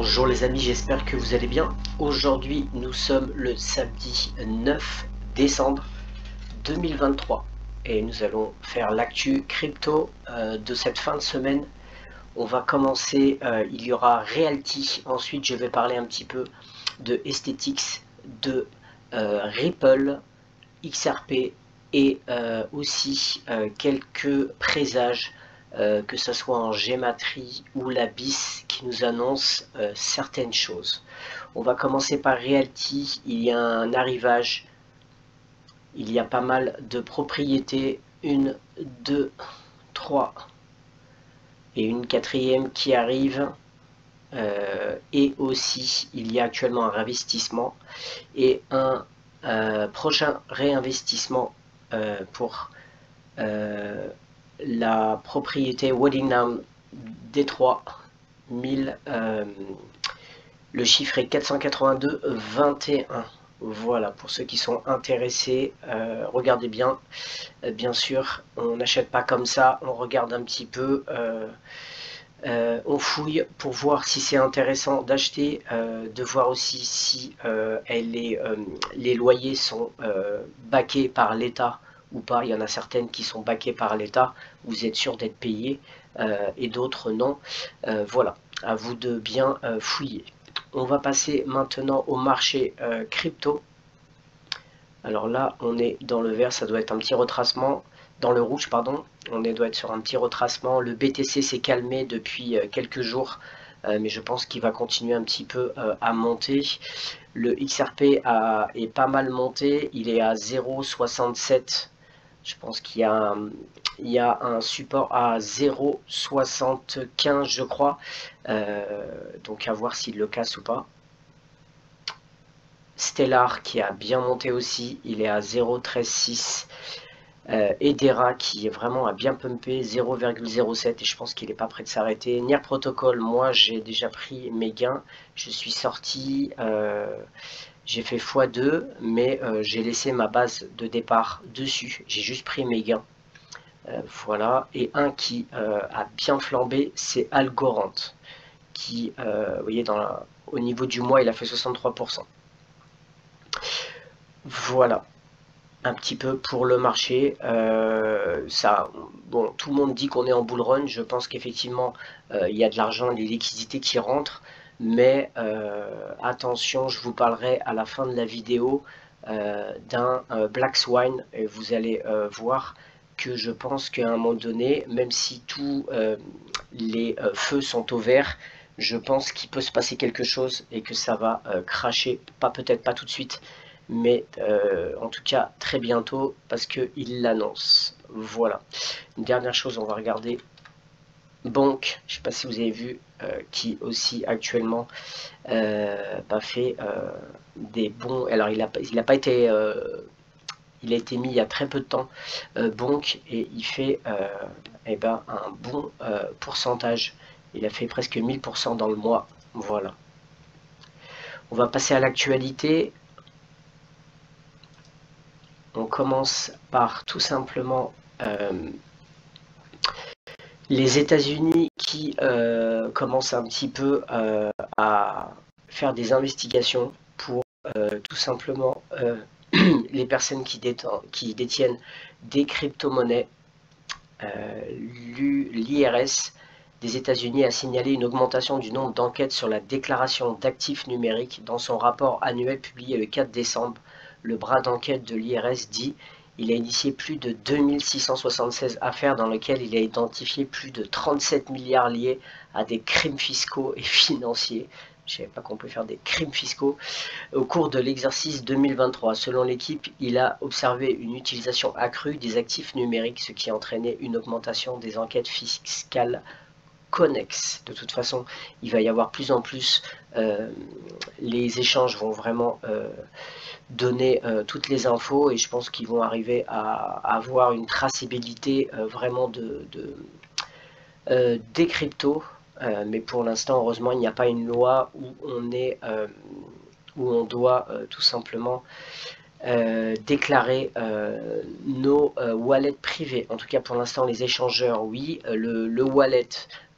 Bonjour les amis, j'espère que vous allez bien. Aujourd'hui, nous sommes le samedi 9 décembre 2023 et nous allons faire l'actu crypto de cette fin de semaine. On va commencer, il y aura Realty, ensuite je vais parler un petit peu de Aesthetics, de Ripple, XRP et aussi quelques présages, que ce soit en Gematry ou la BIS qui nous annonce certaines choses. On va commencer par Realty. Il y a un arrivage, il y a pas mal de propriétés, 1, 2, 3 et une quatrième qui arrive, et aussi il y a actuellement un réinvestissement et un prochain réinvestissement pour la propriété Weddingham Détroit 1000, le chiffre est 482,21. Voilà, pour ceux qui sont intéressés, regardez bien. Bien sûr, on n'achète pas comme ça, on regarde un petit peu, on fouille pour voir si c'est intéressant d'acheter, de voir aussi si les loyers sont backés par l'État ou pas. Il y en a certaines qui sont backées par l'État, vous êtes sûr d'être payé, et d'autres non. Voilà, à vous de bien fouiller. On va passer maintenant au marché crypto. Alors là, on est dans le vert, ça doit être un petit retracement. Dans le rouge, pardon, doit être sur un petit retracement. Le BTC s'est calmé depuis quelques jours, mais je pense qu'il va continuer un petit peu à monter. Le XRP est pas mal monté, il est à 0,67. Je pense qu'il y a un support à 0,75, je crois. Donc à voir s'il le casse ou pas. Stellar qui a bien monté aussi, il est à 0,136. Edera qui est vraiment à bien pumpé, 0,07, et je pense qu'il n'est pas prêt de s'arrêter. Near Protocol, moi j'ai déjà pris mes gains, je suis sorti, j'ai fait x2, mais j'ai laissé ma base de départ dessus, j'ai juste pris mes gains. Voilà, et un qui a bien flambé, c'est Algorand, qui, vous voyez, au niveau du mois, il a fait 63%. Voilà, un petit peu pour le marché. Bon, tout le monde dit qu'on est en bull run. Je pense qu'effectivement, il y a de l'argent, des liquidités qui rentrent, mais attention, je vous parlerai à la fin de la vidéo d'un Black Swan, et vous allez voir que je pense qu'à un moment donné, même si tous les feux sont au vert, je pense qu'il peut se passer quelque chose et que ça va cracher, peut-être pas tout de suite, mais en tout cas très bientôt, parce qu'il l'annonce. Voilà. Une dernière chose, on va regarder Bonk, je ne sais pas si vous avez vu, qui aussi actuellement fait des bons. Alors il a pas été, il a été mis il y a très peu de temps, Bonk, et il fait un bon pourcentage. Il a fait presque 1000% dans le mois. Voilà. On va passer à l'actualité. On commence par tout simplement les États-Unis qui commencent un petit peu à faire des investigations pour tout simplement les personnes qui détiennent des crypto-monnaies. L'IRS des États-Unis a signalé une augmentation du nombre d'enquêtes sur la déclaration d'actifs numériques dans son rapport annuel publié le 4 décembre. Le bras d'enquête de l'IRS dit il a initié plus de 2676 affaires dans lesquelles il a identifié plus de 37 milliards liés à des crimes fiscaux et financiers. Je ne savais pas qu'on peut faire des crimes fiscaux. Au cours de l'exercice 2023, selon l'équipe, il a observé une utilisation accrue des actifs numériques, ce qui a entraîné une augmentation des enquêtes fiscales connexes. De toute façon, il va y avoir plus en plus, les échanges vont vraiment donner toutes les infos, et je pense qu'ils vont arriver à avoir une traçabilité vraiment des cryptos, mais pour l'instant, heureusement, il n'y a pas une loi où on doit tout simplement déclarer nos wallets privés. En tout cas pour l'instant les échangeurs oui, le wallet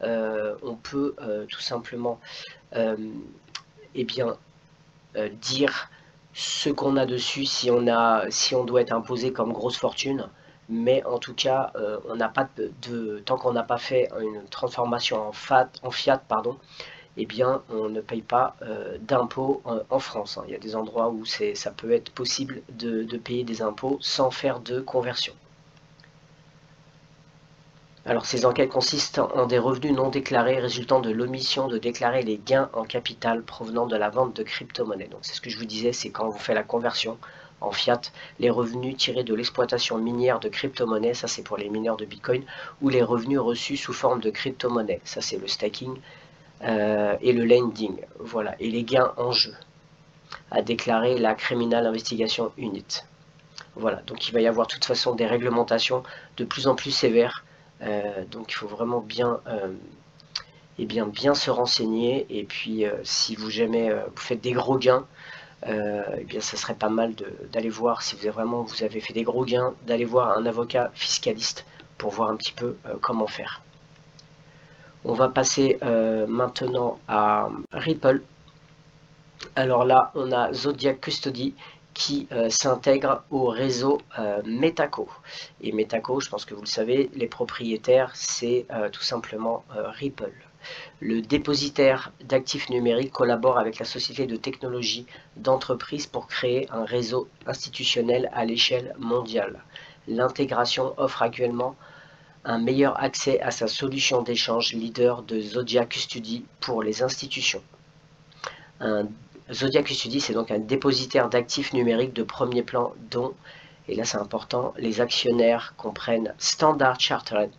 on peut tout simplement eh bien dire ce qu'on a dessus si on doit être imposé comme grosse fortune, mais en tout cas on n'a pas tant qu'on n'a pas fait une transformation en fiat pardon, eh bien on ne paye pas d'impôts en France. Il y a des endroits où ça peut être possible de payer des impôts sans faire de conversion. Alors ces enquêtes consistent en des revenus non déclarés résultant de l'omission de déclarer les gains en capital provenant de la vente de crypto-monnaies. Donc c'est ce que je vous disais, c'est quand vous faites la conversion en fiat, les revenus tirés de l'exploitation minière de crypto-monnaies, ça c'est pour les mineurs de Bitcoin, ou les revenus reçus sous forme de crypto-monnaies, ça c'est le staking et le lending. Voilà, et les gains en jeu, a déclaré la Criminal Investigation Unit. Voilà, donc il va y avoir de toute façon des réglementations de plus en plus sévères. Donc il faut vraiment bien se renseigner, et puis si vous jamais vous faites des gros gains, eh bien ça serait pas mal d'aller voir, si vous avez fait des gros gains, d'aller voir un avocat fiscaliste pour voir un petit peu comment faire. On va passer maintenant à Ripple. Alors là on a Zodiac Custody qui s'intègre au réseau Metaco. Et Metaco, je pense que vous le savez, les propriétaires, c'est tout simplement Ripple. Le dépositaire d'actifs numériques collabore avec la société de technologie d'entreprise pour créer un réseau institutionnel à l'échelle mondiale. L'intégration offre actuellement un meilleur accès à sa solution d'échange leader de Zodiac Custody pour les institutions. Zodiac Custody, c'est donc un dépositaire d'actifs numériques de premier plan dont, et là c'est important, les actionnaires comprennent Standard Chartered,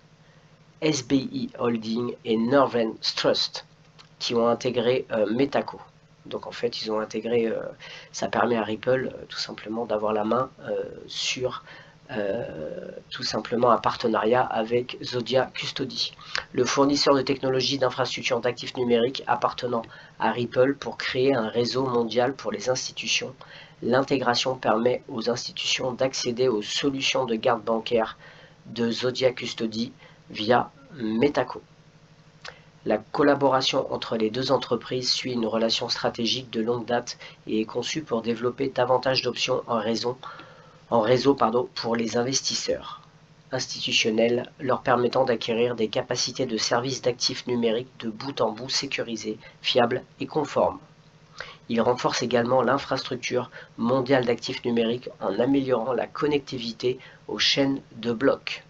SBI Holding et Northern Trust qui ont intégré Metaco. Donc en fait ils ont intégré, ça permet à Ripple tout simplement d'avoir la main sur tout simplement un partenariat avec Zodiac Custody, le fournisseur de technologies d'infrastructures d'actifs numériques appartenant à Ripple pour créer un réseau mondial pour les institutions. L'intégration permet aux institutions d'accéder aux solutions de garde bancaire de Zodiac Custody via Metaco. La collaboration entre les deux entreprises suit une relation stratégique de longue date et est conçue pour développer davantage d'options en réseau pour les investisseurs institutionnels, leur permettant d'acquérir des capacités de services d'actifs numériques de bout en bout sécurisées, fiables et conformes. Il renforce également l'infrastructure mondiale d'actifs numériques en améliorant la connectivité aux chaînes de blocs,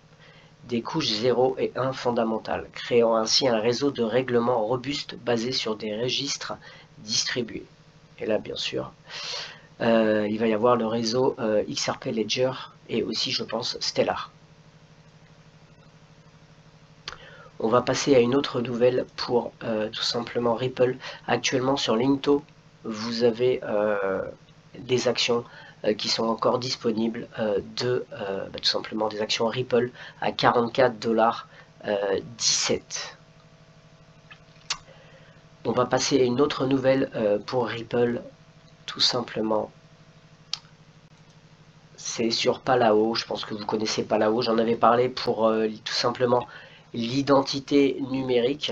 des couches 0 et 1 fondamentales, créant ainsi un réseau de règlements robuste basé sur des registres distribués. Et là, bien sûr, il va y avoir le réseau XRP Ledger et aussi, je pense, Stellar. On va passer à une autre nouvelle pour tout simplement Ripple. Actuellement sur Linto, vous avez des actions qui sont encore disponibles tout simplement des actions Ripple à 44,17 $. On va passer à une autre nouvelle pour Ripple, tout simplement. C'est sur Palao, je pense que vous connaissez Palao, j'en avais parlé pour tout simplement l'identité numérique.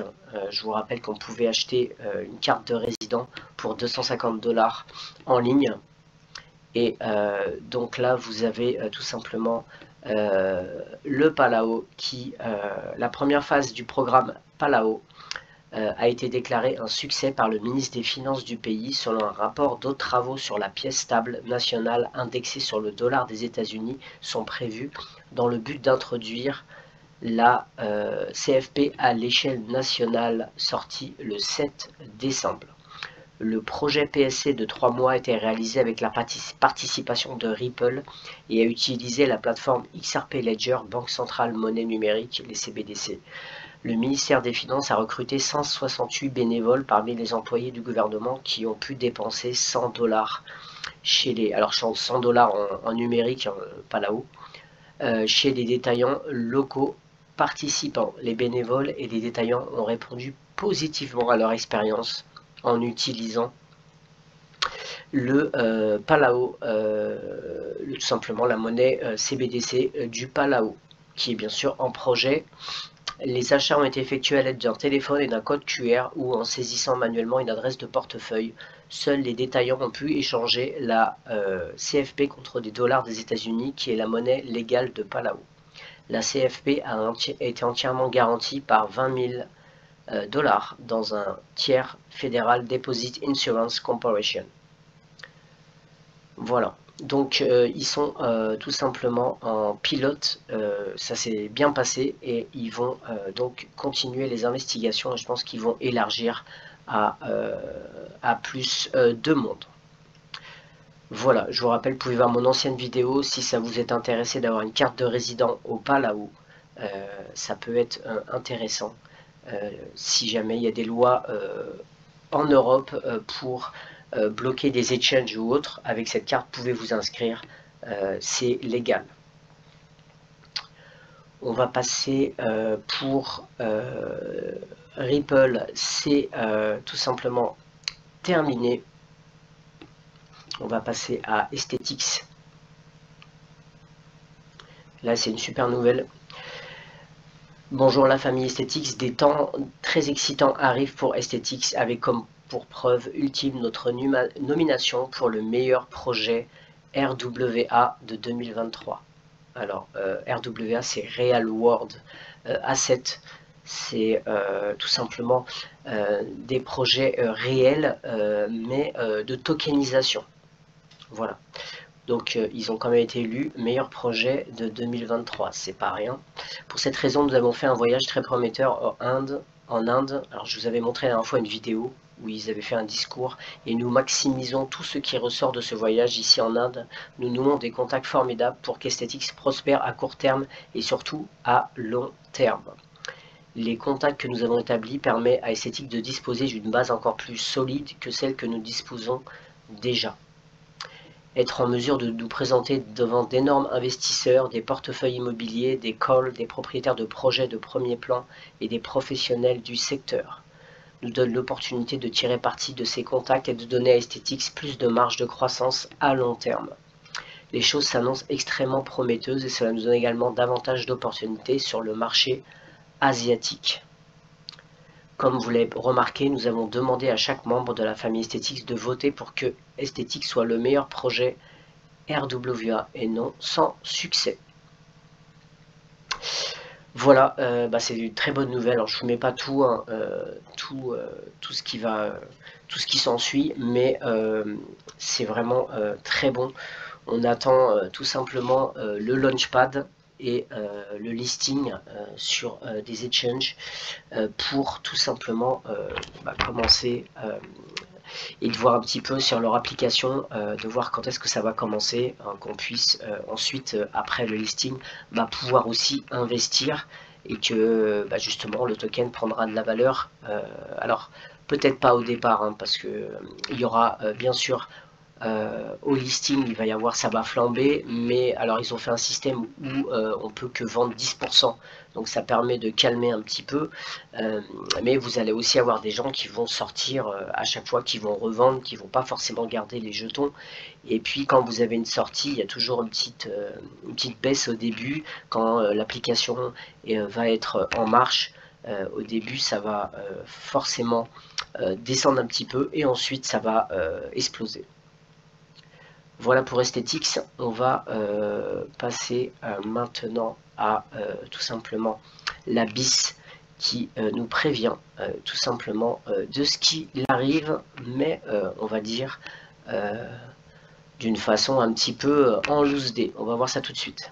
Je vous rappelle qu'on pouvait acheter une carte de résident pour 250 $ en ligne. Et donc là, vous avez tout simplement le Palao qui, la première phase du programme Palao a été déclaré un succès par le ministre des Finances du pays selon un rapport. D'autres travaux sur la pièce stable nationale indexée sur le dollar des États-Unis sont prévus dans le but d'introduire la CFP à l'échelle nationale, sortie le 7 décembre. Le projet PSC de 3 mois a été réalisé avec la participation de Ripple et a utilisé la plateforme XRP Ledger, Banque Centrale Monnaie Numérique, les CBDC. Le ministère des Finances a recruté 168 bénévoles parmi les employés du gouvernement qui ont pu dépenser 100 $ chez les... Alors 100 $ en numérique, Palao, chez les détaillants locaux participants. Les bénévoles et les détaillants ont répondu positivement à leur expérience en utilisant le Palau, tout simplement la monnaie CBDC du Palau, qui est bien sûr en projet. Les achats ont été effectués à l'aide d'un téléphone et d'un code QR ou en saisissant manuellement une adresse de portefeuille. Seuls les détaillants ont pu échanger la CFP contre des dollars des États-Unis, qui est la monnaie légale de Palau. La CFP a été entièrement garantie par 20 000 dollars dans un tiers Federal Deposit Insurance Corporation. Voilà. Donc ils sont tout simplement en pilote, ça s'est bien passé et ils vont donc continuer les investigations et je pense qu'ils vont élargir à plus de monde. Voilà, je vous rappelle, vous pouvez voir mon ancienne vidéo si ça vous est intéressé d'avoir une carte de résident au Palau, ça peut être intéressant si jamais il y a des lois en Europe pour bloquer des exchanges ou autres. Avec cette carte, vous pouvez vous inscrire, c'est légal. On va passer pour Ripple, c'est tout simplement terminé. On va passer à Esthetix. Là, c'est une super nouvelle. Bonjour la famille Esthetix, des temps très excitants arrivent pour Esthetix avec comme pour preuve ultime notre nomination pour le meilleur projet RWA de 2023. Alors RWA c'est Real World Asset, c'est tout simplement des projets réels mais de tokenisation. Voilà. Donc ils ont quand même été élus meilleur projet de 2023, c'est pas rien. Pour cette raison, nous avons fait un voyage très prometteur en Inde. Alors je vous avais montré la dernière fois une vidéo où ils avaient fait un discours et nous maximisons tout ce qui ressort de ce voyage ici en Inde. Nous nouons des contacts formidables pour qu'Esthetix prospère à court terme et surtout à long terme. Les contacts que nous avons établis permettent à Esthetix de disposer d'une base encore plus solide que celle que nous disposons déjà. Être en mesure de nous présenter devant d'énormes investisseurs, des portefeuilles immobiliers, des calls, des propriétaires de projets de premier plan et des professionnels du secteur nous donne l'opportunité de tirer parti de ces contacts et de donner à Esthetix plus de marge de croissance à long terme. Les choses s'annoncent extrêmement prometteuses et cela nous donne également davantage d'opportunités sur le marché asiatique. Comme vous l'avez remarqué, nous avons demandé à chaque membre de la famille Esthetix de voter pour que Esthetix soit le meilleur projet RWA et non sans succès. Voilà, c'est une très bonne nouvelle. Alors je vous mets pas tout, hein, tout ce qui s'ensuit, mais c'est vraiment très bon. On attend tout simplement le launchpad et le listing sur des exchanges pour tout simplement commencer et de voir un petit peu sur leur application, de voir quand est-ce que ça va commencer, hein, qu'on puisse ensuite, après le listing, pouvoir aussi investir et que justement le token prendra de la valeur. Alors peut-être pas au départ, hein, parce que il y aura bien sûr au listing, il va y avoir, ça va flamber, mais alors ils ont fait un système où on peut que vendre 10%, donc ça permet de calmer un petit peu, mais vous allez aussi avoir des gens qui vont sortir à chaque fois, qui vont revendre, qui vont pas forcément garder les jetons, et puis quand vous avez une sortie, il y a toujours une petite baisse au début, quand l'application va être en marche. Au début ça va forcément descendre un petit peu, et ensuite ça va exploser. Voilà pour Esthetix. On va passer maintenant à tout simplement la BIS qui nous prévient tout simplement de ce qui arrive, mais on va dire d'une façon un petit peu en loose day. On va voir ça tout de suite.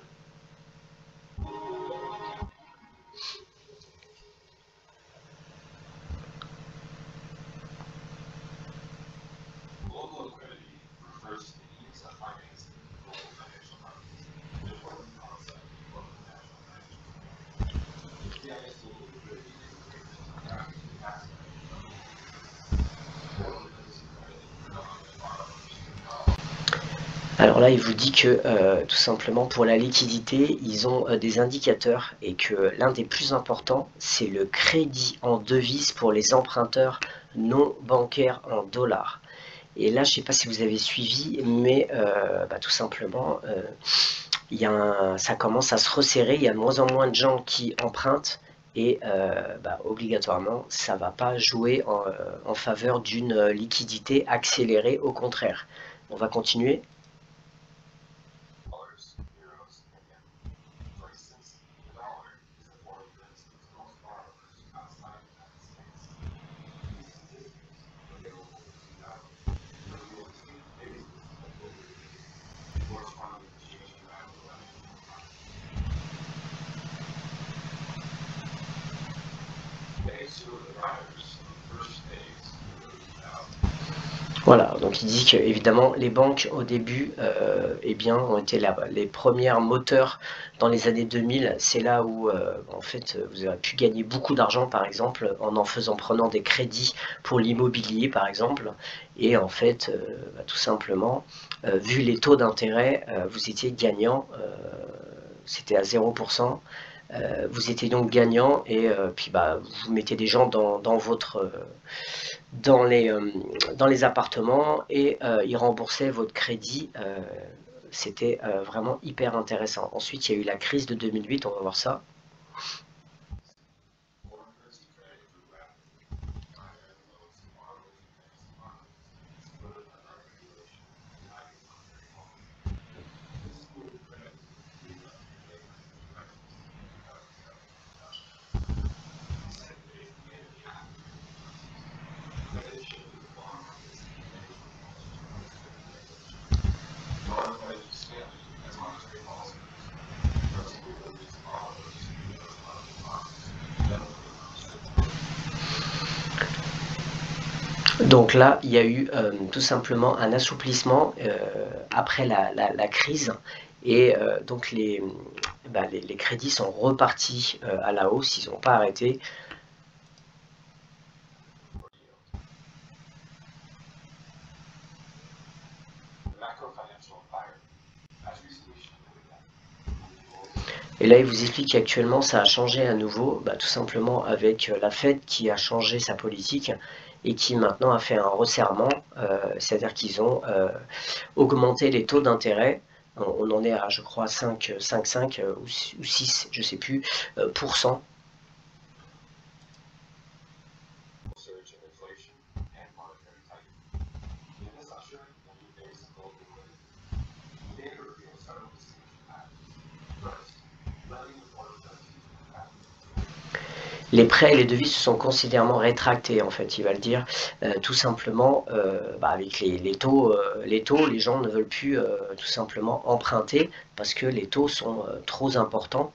Alors là, il vous dit que tout simplement pour la liquidité, ils ont des indicateurs et que l'un des plus importants, c'est le crédit en devise pour les emprunteurs non bancaires en dollars. Et là, je ne sais pas si vous avez suivi, mais tout simplement, ça commence à se resserrer, il y a de moins en moins de gens qui empruntent, et obligatoirement, ça ne va pas jouer en faveur d'une liquidité accélérée, au contraire. On va continuer. Voilà, donc il dit que évidemment les banques au début ont été les premières moteurs dans les années 2000. C'est là où en fait vous avez pu gagner beaucoup d'argent, par exemple en prenant des crédits pour l'immobilier par exemple, et en fait tout simplement vu les taux d'intérêt vous étiez gagnant, c'était à 0%. Vous étiez donc gagnant, et puis vous mettez des gens dans votre dans les appartements, et ils remboursaient votre crédit. C'était vraiment hyper intéressant. Ensuite, il y a eu la crise de 2008, on va voir ça. Donc là, il y a eu tout simplement un assouplissement après la crise, et donc les crédits sont repartis à la hausse, ils n'ont pas arrêté. Et là, il vous explique qu'actuellement, ça a changé à nouveau, tout simplement avec la Fed qui a changé sa politique et qui maintenant a fait un resserrement, c'est-à-dire qu'ils ont augmenté les taux d'intérêt. On en est à, je crois, 5 ou 6, je ne sais plus, pour cent. Les prêts et les devis se sont considérablement rétractés, en fait, il va le dire, tout simplement, avec les taux, les gens ne veulent plus tout simplement emprunter parce que les taux sont trop importants.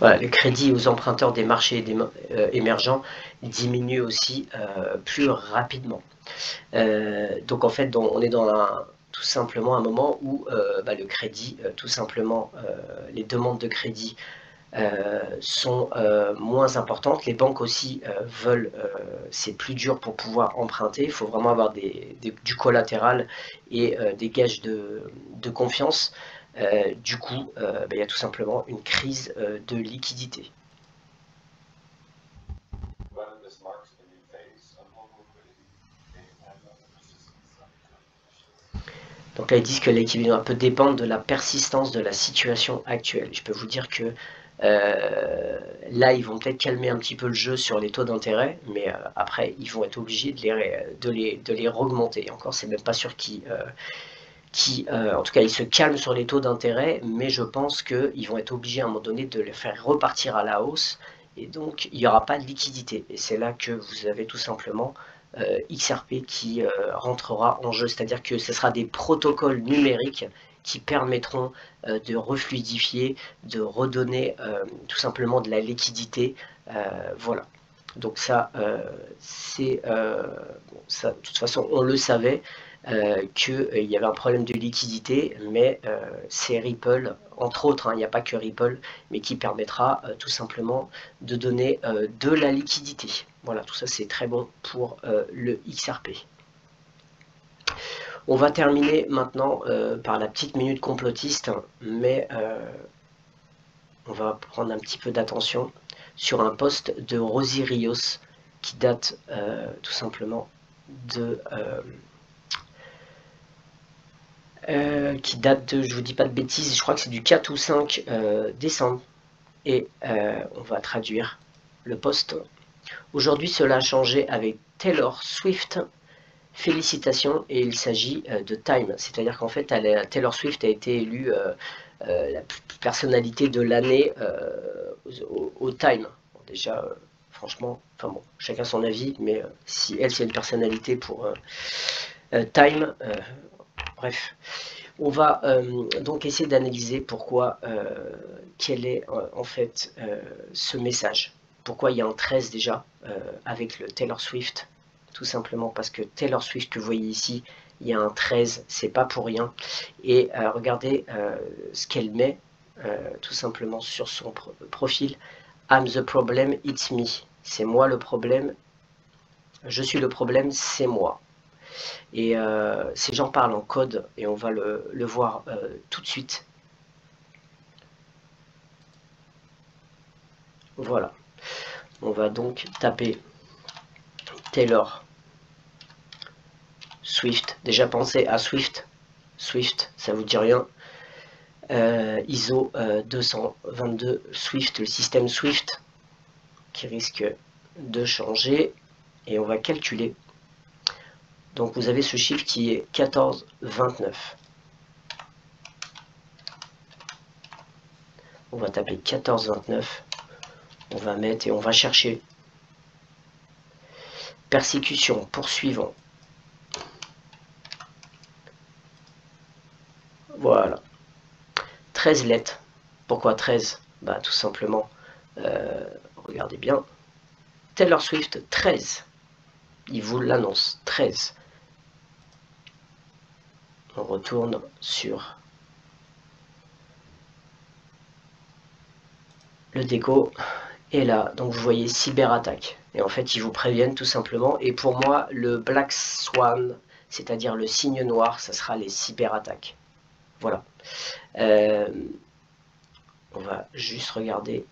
Voilà, les crédits aux emprunteurs des marchés émergents diminuent aussi plus rapidement. Donc en fait, on est dans tout simplement un moment où le crédit, tout simplement, les demandes de crédit sont moins importantes. Les banques aussi veulent, c'est plus dur pour pouvoir emprunter. Il faut vraiment avoir du collatéral et des gages de confiance. Du coup, il y a tout simplement une crise de liquidité. Donc là, ils disent que l'équilibre peut dépendre de la persistance de la situation actuelle. Je peux vous dire que là, ils vont peut-être calmer un petit peu le jeu sur les taux d'intérêt, mais après, ils vont être obligés de les augmenter. Encore, c'est même pas sûr en tout cas, ils se calment sur les taux d'intérêt, mais je pense qu'ils vont être obligés à un moment donné de les faire repartir à la hausse, et donc il n'y aura pas de liquidité. Et c'est là que vous avez tout simplement XRP qui rentrera en jeu, c'est-à-dire que ce sera des protocoles numériques qui permettront de refluidifier, de redonner tout simplement de la liquidité. Voilà. Donc ça, ça, de toute façon, on le savait qu'il y avait un problème de liquidité, mais c'est Ripple, entre autres, il n'y a pas que Ripple, mais qui permettra tout simplement de donner de la liquidité. Voilà, tout ça c'est très bon pour le XRP. On va terminer maintenant par la petite minute complotiste, mais on va prendre un petit peu d'attention sur un post de Rosie Rios qui date tout simplement de... je vous dis pas de bêtises, je crois que c'est du 4 ou 5 décembre. Et on va traduire le post. Aujourd'hui, cela a changé avec Taylor Swift. Félicitations, et il s'agit de Time. C'est-à-dire qu'en fait, Taylor Swift a été élue la personnalité de l'année au Time. Bon, déjà, franchement, enfin bon, chacun son avis, mais si elle, c'est une personnalité pour Time, bref. On va donc essayer d'analyser pourquoi, quel est en fait ce message. Pourquoi il y a un 13 déjà avec le Taylor Swift. Tout simplement parce que Taylor Swift que vous voyez ici, il y a un 13, c'est pas pour rien. Et regardez ce qu'elle met tout simplement sur son profil. I'm the problem, it's me. C'est moi le problème, je suis le problème, c'est moi. Et ces gens parlent en code et on va le voir tout de suite. Voilà. On va donc taper Taylor Swift. Déjà pensez à Swift. Swift, ça vous dit rien. ISO 222 Swift, le système Swift qui risque de changer. Et on va calculer. Donc vous avez ce chiffre qui est 1429. On va taper 1429. On va mettre et on va chercher persécution, poursuivant. Voilà. 13 lettres. Pourquoi 13? Bah tout simplement, regardez bien. Taylor Swift 13. Il vous l'annonce. 13. On retourne sur le déco. Et là, donc vous voyez cyberattaque. Et en fait, ils vous préviennent tout simplement. Et pour moi, le Black Swan, c'est-à-dire le signe noir, ça sera les cyberattaques. Voilà. On va juste regarder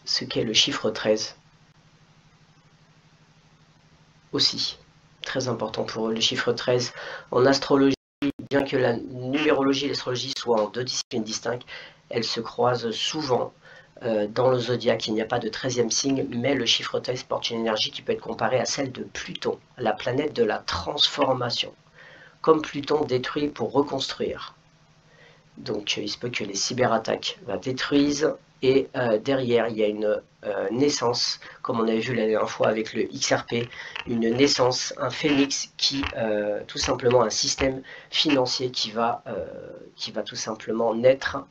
ce qu'est le chiffre 13. Aussi, très important pour eux, le chiffre 13. En astrologie, bien que la numérologie et l'astrologie soient en deux disciplines distinctes, elles se croisent souvent dans le zodiaque. Il n'y a pas de 13e signe, mais le chiffre 13 porte une énergie qui peut être comparée à celle de Pluton, la planète de la transformation. Comme Pluton détruit pour reconstruire. Donc il se peut que les cyberattaques détruisent et derrière il y a une naissance, comme on avait vu la dernière fois avec le XRP, une naissance, un phénix qui tout simplement un système financier qui va tout simplement naître.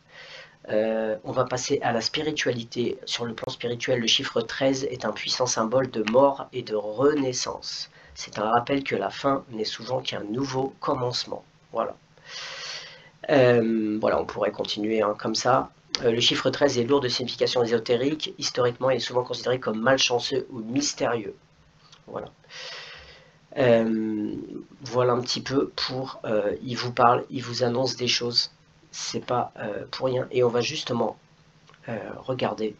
On va passer à la spiritualité. Sur le plan spirituel, le chiffre 13 est un puissant symbole de mort et de renaissance. C'est un rappel que la fin n'est souvent qu'un nouveau commencement. Voilà. Voilà, on pourrait continuer comme ça. Le chiffre 13 est lourd de signification ésotérique. Historiquement, il est souvent considéré comme malchanceux ou mystérieux. Voilà. Voilà un petit peu pour... il vous parle, il vous annonce des choses. C'est pas pour rien. Et on va justement regarder.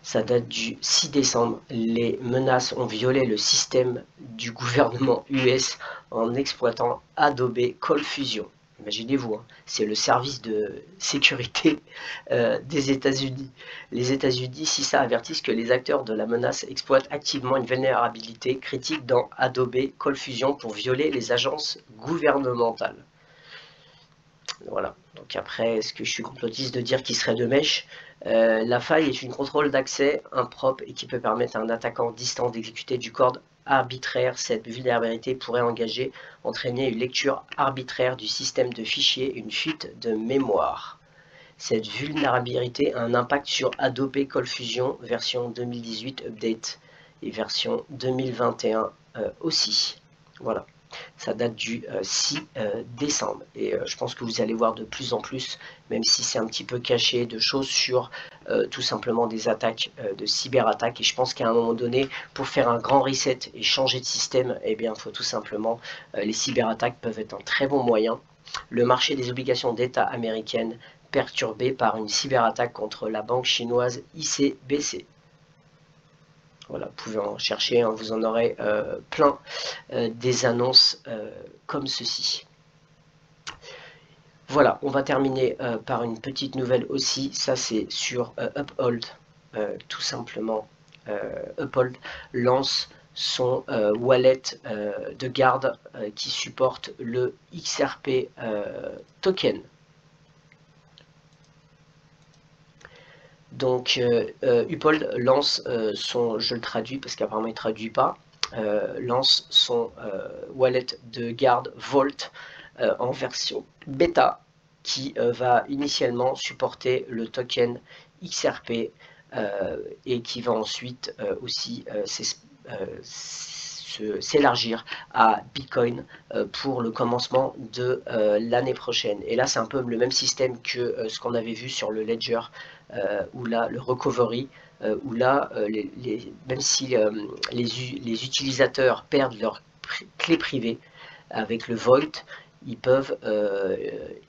Ça date du 6 décembre. Les menaces ont violé le système du gouvernement US en exploitant Adobe ColdFusion. Imaginez-vous, hein, c'est le service de sécurité des États-Unis. Les États-Unis, CISA, avertissent que les acteurs de la menace exploitent activement une vulnérabilité critique dans Adobe ColdFusion pour violer les agences gouvernementales. Voilà. Donc après, est-ce que je suis complotiste de dire qu'il serait de mèche? La faille est une contrôle d'accès impropre et qui peut permettre à un attaquant distant d'exécuter du code arbitraire. Cette vulnérabilité pourrait entraîner une lecture arbitraire du système de fichiers, une fuite de mémoire. Cette vulnérabilité a un impact sur Adobe ColdFusion version 2018 update et version 2021 aussi. Voilà. Ça date du 6 décembre. Et je pense que vous allez voir de plus en plus, même si c'est un petit peu caché, de choses sur tout simplement des attaques, de cyberattaques. Et je pense qu'à un moment donné, pour faire un grand reset et changer de système, eh bien, il faut tout simplement, les cyberattaques peuvent être un très bon moyen. Le marché des obligations d'État américaines perturbé par une cyberattaque contre la banque chinoise ICBC. Voilà, vous pouvez en chercher, hein, vous en aurez plein des annonces comme ceci. Voilà, on va terminer par une petite nouvelle aussi, ça c'est sur Uphold, tout simplement. Uphold lance son wallet de garde qui supporte le XRP token. Donc Uphold lance son, je le traduis parce qu'apparemment il ne traduit pas, lance son wallet de garde Vault en version bêta qui va initialement supporter le token XRP et qui va ensuite aussi s'élargir à Bitcoin pour le commencement de l'année prochaine. Et là, c'est un peu le même système que ce qu'on avait vu sur le Ledger, où là, le recovery, où là, même si les utilisateurs perdent leur clé privée avec le Vault, ils peuvent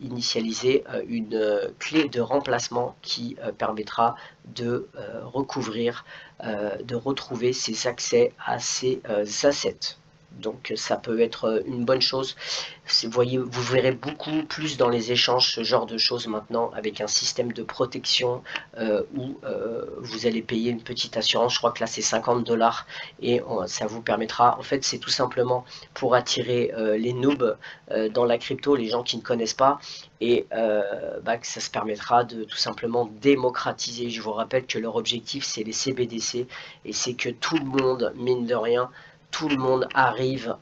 initialiser une clé de remplacement qui permettra de recouvrir, de retrouver ses accès à ces assets. Donc ça peut être une bonne chose. Vous verrez beaucoup plus dans les échanges ce genre de choses maintenant avec un système de protection où vous allez payer une petite assurance. Je crois que là c'est 50$ et ça vous permettra, en fait c'est tout simplement pour attirer les noobs dans la crypto, les gens qui ne connaissent pas, et que ça se permettra de tout simplement démocratiser. Je vous rappelle que leur objectif c'est les CBDC et c'est que tout le monde, mine de rien, tout le monde arrive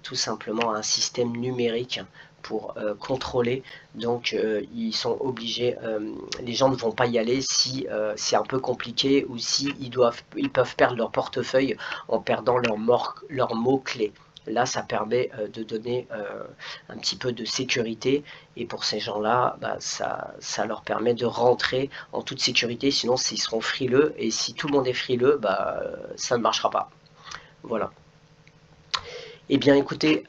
tout simplement à un système numérique pour contrôler. Donc ils sont obligés, les gens ne vont pas y aller si c'est un peu compliqué ou si ils peuvent perdre leur portefeuille en perdant leurs mots-clés. Là, ça permet de donner un petit peu de sécurité, et pour ces gens-là, ça leur permet de rentrer en toute sécurité, sinon ils seront frileux, et si tout le monde est frileux, ça ne marchera pas. Voilà. Eh bien écoutez,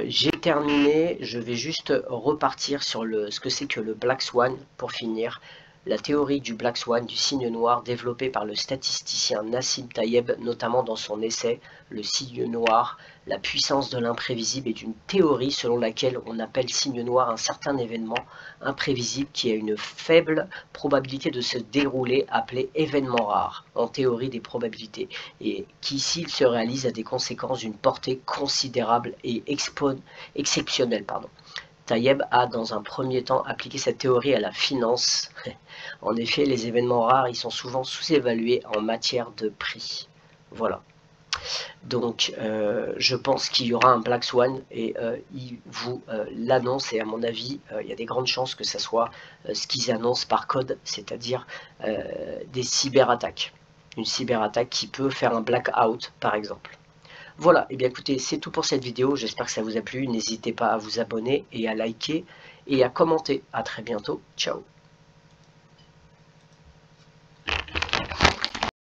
j'ai terminé, je vais juste repartir sur ce que c'est que le Black Swan pour finir. La théorie du Black Swan, du signe noir, développée par le statisticien Nassim Taleb, notamment dans son essai « Le signe noir, la puissance de l'imprévisible » est une théorie selon laquelle on appelle signe noir un certain événement imprévisible qui a une faible probabilité de se dérouler, appelé événement rare, en théorie des probabilités, et qui, s'il se réalise, a des conséquences d'une portée considérable et exceptionnelle. Taleb a dans un premier temps appliqué cette théorie à la finance. En effet, les événements rares, ils sont souvent sous-évalués en matière de prix. Voilà. Donc, je pense qu'il y aura un Black Swan et il vous l'annonce, et à mon avis, il y a des grandes chances que ce soit ce qu'ils annoncent par code, c'est-à-dire des cyberattaques. Une cyberattaque qui peut faire un blackout, par exemple. Voilà, et bien écoutez, c'est tout pour cette vidéo, j'espère que ça vous a plu, n'hésitez pas à vous abonner et à liker et à commenter. À très bientôt, ciao.